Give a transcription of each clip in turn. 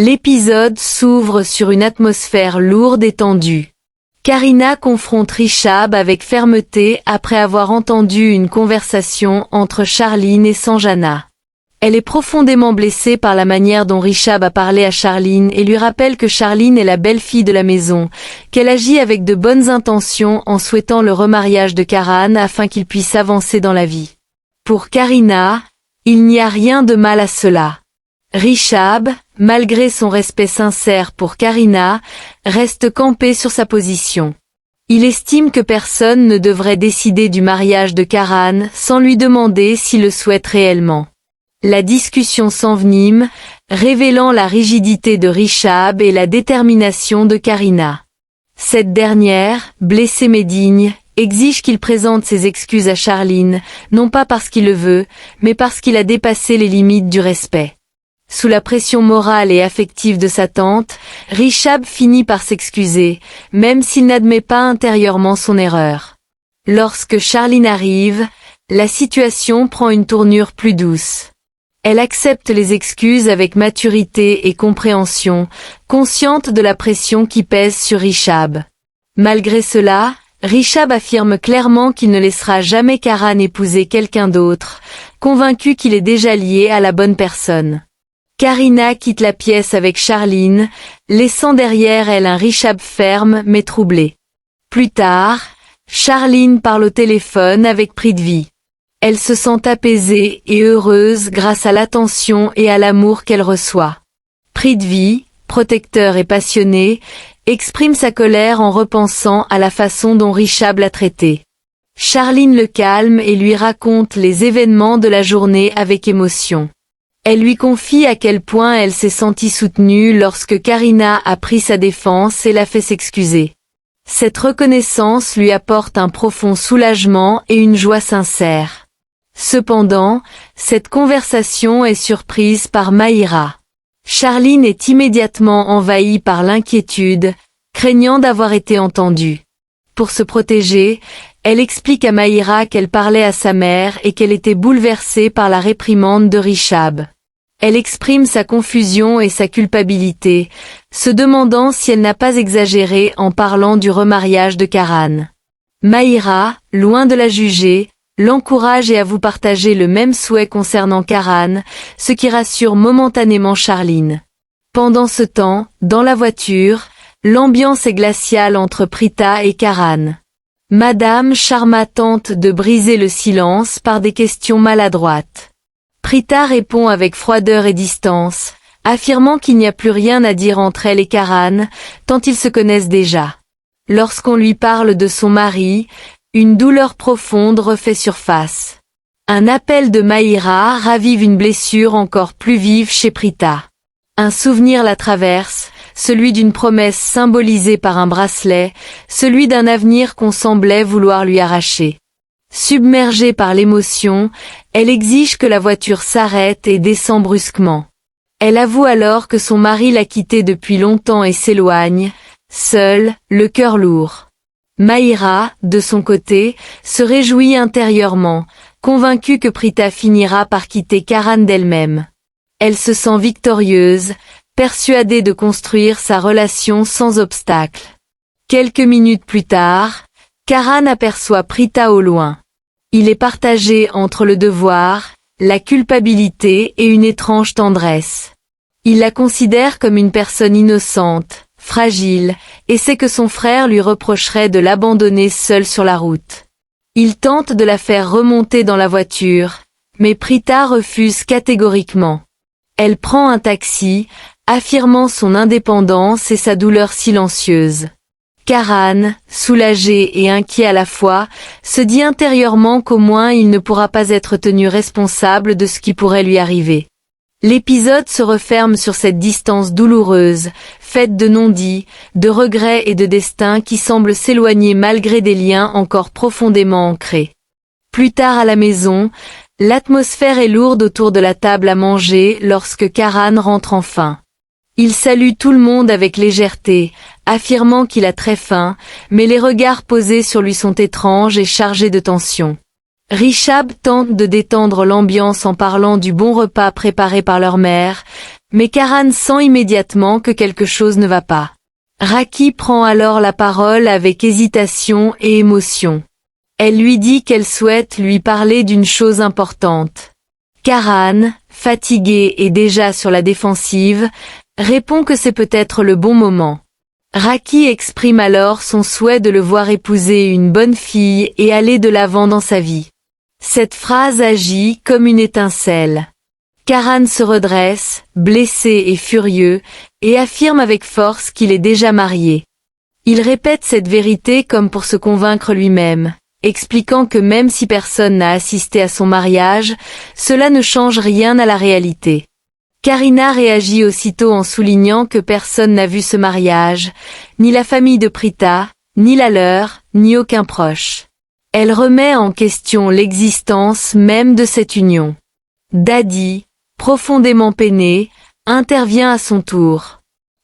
L'épisode s'ouvre sur une atmosphère lourde et tendue. Karina confronte Rishab avec fermeté après avoir entendu une conversation entre Charline et Sanjana. Elle est profondément blessée par la manière dont Rishab a parlé à Charline et lui rappelle que Charline est la belle-fille de la maison, qu'elle agit avec de bonnes intentions en souhaitant le remariage de Karan afin qu'il puisse avancer dans la vie. Pour Karina, il n'y a rien de mal à cela. Rishab, malgré son respect sincère pour Karina, reste campé sur sa position. Il estime que personne ne devrait décider du mariage de Karan sans lui demander s'il le souhaite réellement. La discussion s'envenime, révélant la rigidité de Rishab et la détermination de Karina. Cette dernière, blessée mais digne, exige qu'il présente ses excuses à Charline, non pas parce qu'il le veut, mais parce qu'il a dépassé les limites du respect. Sous la pression morale et affective de sa tante, Rishab finit par s'excuser, même s'il n'admet pas intérieurement son erreur. Lorsque Charline arrive, la situation prend une tournure plus douce. Elle accepte les excuses avec maturité et compréhension, consciente de la pression qui pèse sur Rishab. Malgré cela, Rishab affirme clairement qu'il ne laissera jamais Karan épouser quelqu'un d'autre, convaincu qu'il est déjà lié à la bonne personne. Karina quitte la pièce avec Charline, laissant derrière elle un Rishab ferme mais troublé. Plus tard, Charline parle au téléphone avec Prithvi. Elle se sent apaisée et heureuse grâce à l'attention et à l'amour qu'elle reçoit. Prithvi, protecteur et passionné, exprime sa colère en repensant à la façon dont Rishab l'a traité. Charline le calme et lui raconte les événements de la journée avec émotion. Elle lui confie à quel point elle s'est sentie soutenue lorsque Karina a pris sa défense et l'a fait s'excuser. Cette reconnaissance lui apporte un profond soulagement et une joie sincère. Cependant, cette conversation est surprise par Mahira. Charline est immédiatement envahie par l'inquiétude, craignant d'avoir été entendue. Pour se protéger, elle explique à Mahira qu'elle parlait à sa mère et qu'elle était bouleversée par la réprimande de Rishab. Elle exprime sa confusion et sa culpabilité, se demandant si elle n'a pas exagéré en parlant du remariage de Karan. Mahira, loin de la juger, l'encourage et avoue partager le même souhait concernant Karan, ce qui rassure momentanément Charline. Pendant ce temps, dans la voiture, l'ambiance est glaciale entre Prita et Karan. Madame Sharma tente de briser le silence par des questions maladroites. Prita répond avec froideur et distance, affirmant qu'il n'y a plus rien à dire entre elle et Karan, tant ils se connaissent déjà. Lorsqu'on lui parle de son mari, une douleur profonde refait surface. Un appel de Mahira ravive une blessure encore plus vive chez Prita. Un souvenir la traverse, celui d'une promesse symbolisée par un bracelet, celui d'un avenir qu'on semblait vouloir lui arracher. Submergée par l'émotion, elle exige que la voiture s'arrête et descend brusquement. Elle avoue alors que son mari l'a quittée depuis longtemps et s'éloigne, seule, le cœur lourd. Mahira, de son côté, se réjouit intérieurement, convaincue que Prita finira par quitter Karan d'elle-même. Elle se sent victorieuse, persuadée de construire sa relation sans obstacle. Quelques minutes plus tard, Karan aperçoit Prita au loin. Il est partagé entre le devoir, la culpabilité et une étrange tendresse. Il la considère comme une personne innocente, fragile, et sait que son frère lui reprocherait de l'abandonner seule sur la route. Il tente de la faire remonter dans la voiture, mais Prita refuse catégoriquement. Elle prend un taxi, affirmant son indépendance et sa douleur silencieuse. Karan, soulagé et inquiet à la fois, se dit intérieurement qu'au moins il ne pourra pas être tenu responsable de ce qui pourrait lui arriver. L'épisode se referme sur cette distance douloureuse, faite de non-dits, de regrets et de destin qui semblent s'éloigner malgré des liens encore profondément ancrés. Plus tard à la maison, l'atmosphère est lourde autour de la table à manger lorsque Karan rentre enfin. Il salue tout le monde avec légèreté, affirmant qu'il a très faim, mais les regards posés sur lui sont étranges et chargés de tension. Rishab tente de détendre l'ambiance en parlant du bon repas préparé par leur mère, Mais Karan sent immédiatement que quelque chose ne va pas. Raki prend alors la parole avec hésitation et émotion. Elle lui dit qu'elle souhaite lui parler d'une chose importante. Karan, fatigué et déjà sur la défensive, répond que c'est peut-être le bon moment. Raki exprime alors son souhait de le voir épouser une bonne fille et aller de l'avant dans sa vie. Cette phrase agit comme une étincelle. Karan se redresse, blessé et furieux, et affirme avec force qu'il est déjà marié. Il répète cette vérité comme pour se convaincre lui-même, expliquant que même si personne n'a assisté à son mariage, cela ne change rien à la réalité. Karina réagit aussitôt en soulignant que personne n'a vu ce mariage, ni la famille de Prita, ni la leur, ni aucun proche. Elle remet en question l'existence même de cette union. Dadi, profondément peinée, intervient à son tour.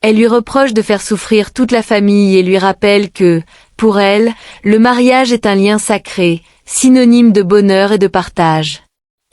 Elle lui reproche de faire souffrir toute la famille et lui rappelle que, pour elle, le mariage est un lien sacré, synonyme de bonheur et de partage.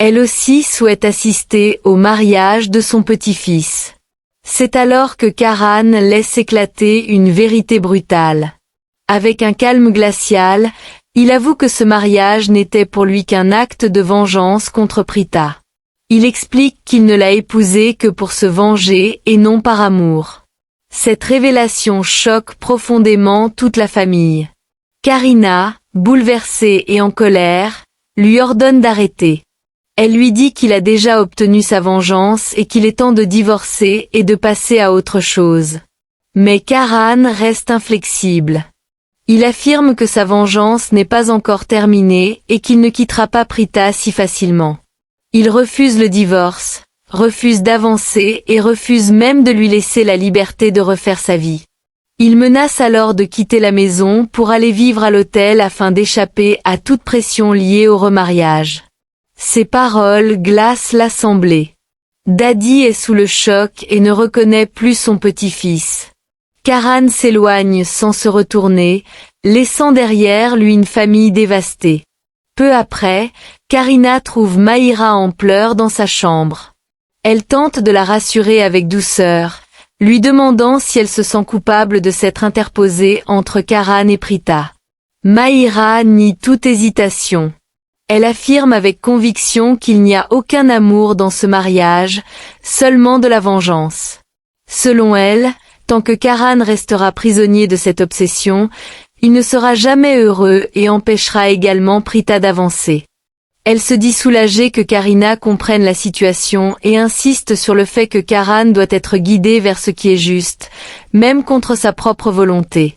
Elle aussi souhaite assister au mariage de son petit-fils. C'est alors que Karan laisse éclater une vérité brutale. Avec un calme glacial, il avoue que ce mariage n'était pour lui qu'un acte de vengeance contre Prita. Il explique qu'il ne l'a épousée que pour se venger et non par amour. Cette révélation choque profondément toute la famille. Karina, bouleversée et en colère, lui ordonne d'arrêter. Elle lui dit qu'il a déjà obtenu sa vengeance et qu'il est temps de divorcer et de passer à autre chose. Mais Karan reste inflexible. Il affirme que sa vengeance n'est pas encore terminée et qu'il ne quittera pas Prita si facilement. Il refuse le divorce, refuse d'avancer et refuse même de lui laisser la liberté de refaire sa vie. Il menace alors de quitter la maison pour aller vivre à l'hôtel afin d'échapper à toute pression liée au remariage. Ces paroles glacent l'assemblée. Dadi est sous le choc et ne reconnaît plus son petit-fils. Karan s'éloigne sans se retourner, laissant derrière lui une famille dévastée. Peu après, Karina trouve Mahira en pleurs dans sa chambre. Elle tente de la rassurer avec douceur, lui demandant si elle se sent coupable de s'être interposée entre Karan et Prita. Mahira nie toute hésitation. Elle affirme avec conviction qu'il n'y a aucun amour dans ce mariage, seulement de la vengeance. Selon elle, tant que Karan restera prisonnier de cette obsession, il ne sera jamais heureux et empêchera également Prita d'avancer. Elle se dit soulagée que Karina comprenne la situation et insiste sur le fait que Karan doit être guidé vers ce qui est juste, même contre sa propre volonté.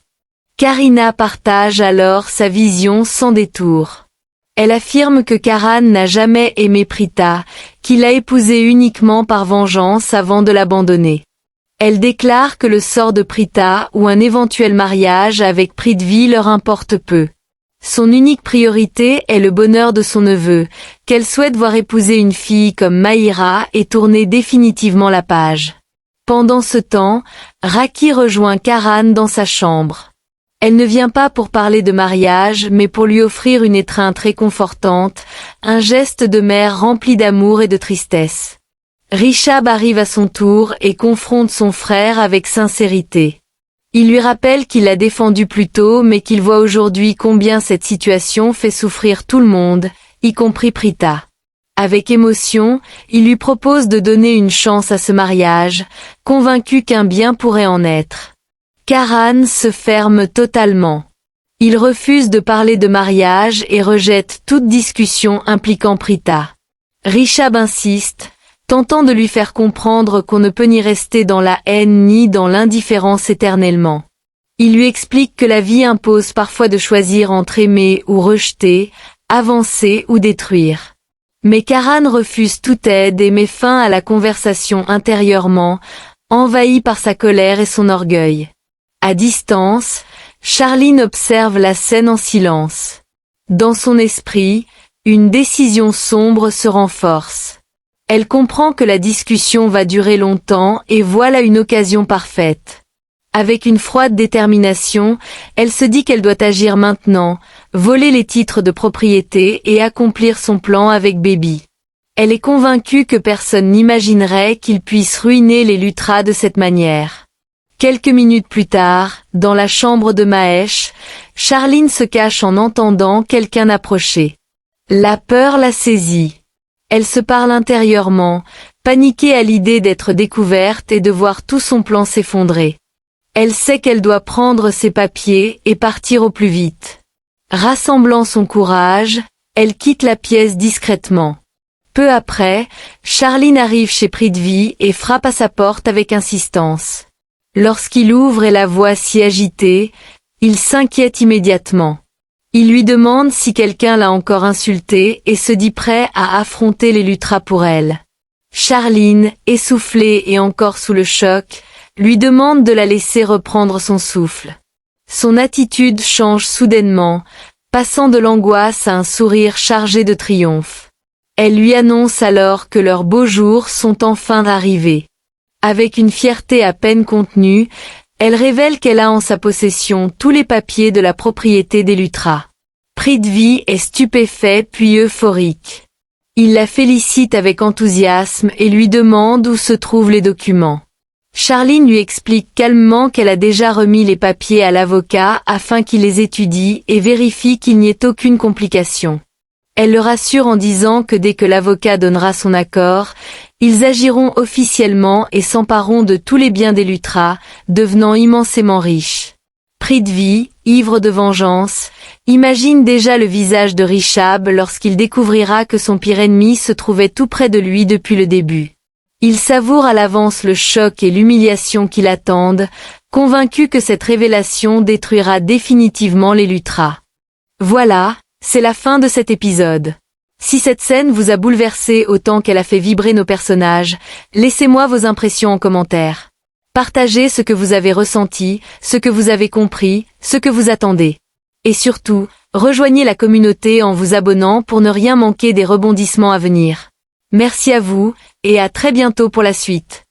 Karina partage alors sa vision sans détour. Elle affirme que Karan n'a jamais aimé Prita, qu'il l'a épousée uniquement par vengeance avant de l'abandonner. Elle déclare que le sort de Prita ou un éventuel mariage avec Prithvi leur importe peu. Son unique priorité est le bonheur de son neveu, qu'elle souhaite voir épouser une fille comme Mahira et tourner définitivement la page. Pendant ce temps, Raki rejoint Karan dans sa chambre. Elle ne vient pas pour parler de mariage mais pour lui offrir une étreinte réconfortante, un geste de mère rempli d'amour et de tristesse. Rishab arrive à son tour et confronte son frère avec sincérité. Il lui rappelle qu'il l'a défendu plus tôt mais qu'il voit aujourd'hui combien cette situation fait souffrir tout le monde, y compris Prita. Avec émotion, il lui propose de donner une chance à ce mariage, convaincu qu'un bien pourrait en être. Karan se ferme totalement. Il refuse de parler de mariage et rejette toute discussion impliquant Prita. Rishab insiste, tentant de lui faire comprendre qu'on ne peut ni rester dans la haine ni dans l'indifférence éternellement. Il lui explique que la vie impose parfois de choisir entre aimer ou rejeter, avancer ou détruire. Mais Karan refuse toute aide et met fin à la conversation intérieurement, envahi par sa colère et son orgueil. À distance, Charline observe la scène en silence. Dans son esprit, une décision sombre se renforce. Elle comprend que la discussion va durer longtemps et voilà une occasion parfaite. Avec une froide détermination, elle se dit qu'elle doit agir maintenant, voler les titres de propriété et accomplir son plan avec Baby. Elle est convaincue que personne n'imaginerait qu'il puisse ruiner les Lutra de cette manière. Quelques minutes plus tard, dans la chambre de Mahesh, Charline se cache en entendant quelqu'un approcher. La peur la saisit. Elle se parle intérieurement, paniquée à l'idée d'être découverte et de voir tout son plan s'effondrer. Elle sait qu'elle doit prendre ses papiers et partir au plus vite. Rassemblant son courage, elle quitte la pièce discrètement. Peu après, Charline arrive chez Prithvi et frappe à sa porte avec insistance. Lorsqu'il ouvre et la voit si agitée, il s'inquiète immédiatement. Il lui demande si quelqu'un l'a encore insultée et se dit prêt à affronter les Lutra pour elle. Charline, essoufflée et encore sous le choc, lui demande de la laisser reprendre son souffle. Son attitude change soudainement, passant de l'angoisse à un sourire chargé de triomphe. Elle lui annonce alors que leurs beaux jours sont enfin arrivés. Avec une fierté à peine contenue, elle révèle qu'elle a en sa possession tous les papiers de la propriété des Lutra. Prithvi est stupéfait puis euphorique. Il la félicite avec enthousiasme et lui demande où se trouvent les documents. Charline lui explique calmement qu'elle a déjà remis les papiers à l'avocat afin qu'il les étudie et vérifie qu'il n'y ait aucune complication. Elle le rassure en disant que dès que l'avocat donnera son accord, ils agiront officiellement et s'empareront de tous les biens des Lutra, devenant immensément riches. Prithvi, ivre de vengeance, imagine déjà le visage de Rishab lorsqu'il découvrira que son pire ennemi se trouvait tout près de lui depuis le début. Il savoure à l'avance le choc et l'humiliation qui l'attendent, convaincu que cette révélation détruira définitivement les Lutra. Voilà, c'est la fin de cet épisode. Si cette scène vous a bouleversé autant qu'elle a fait vibrer nos personnages, laissez-moi vos impressions en commentaire. Partagez ce que vous avez ressenti, ce que vous avez compris, ce que vous attendez. Et surtout, rejoignez la communauté en vous abonnant pour ne rien manquer des rebondissements à venir. Merci à vous, et à très bientôt pour la suite.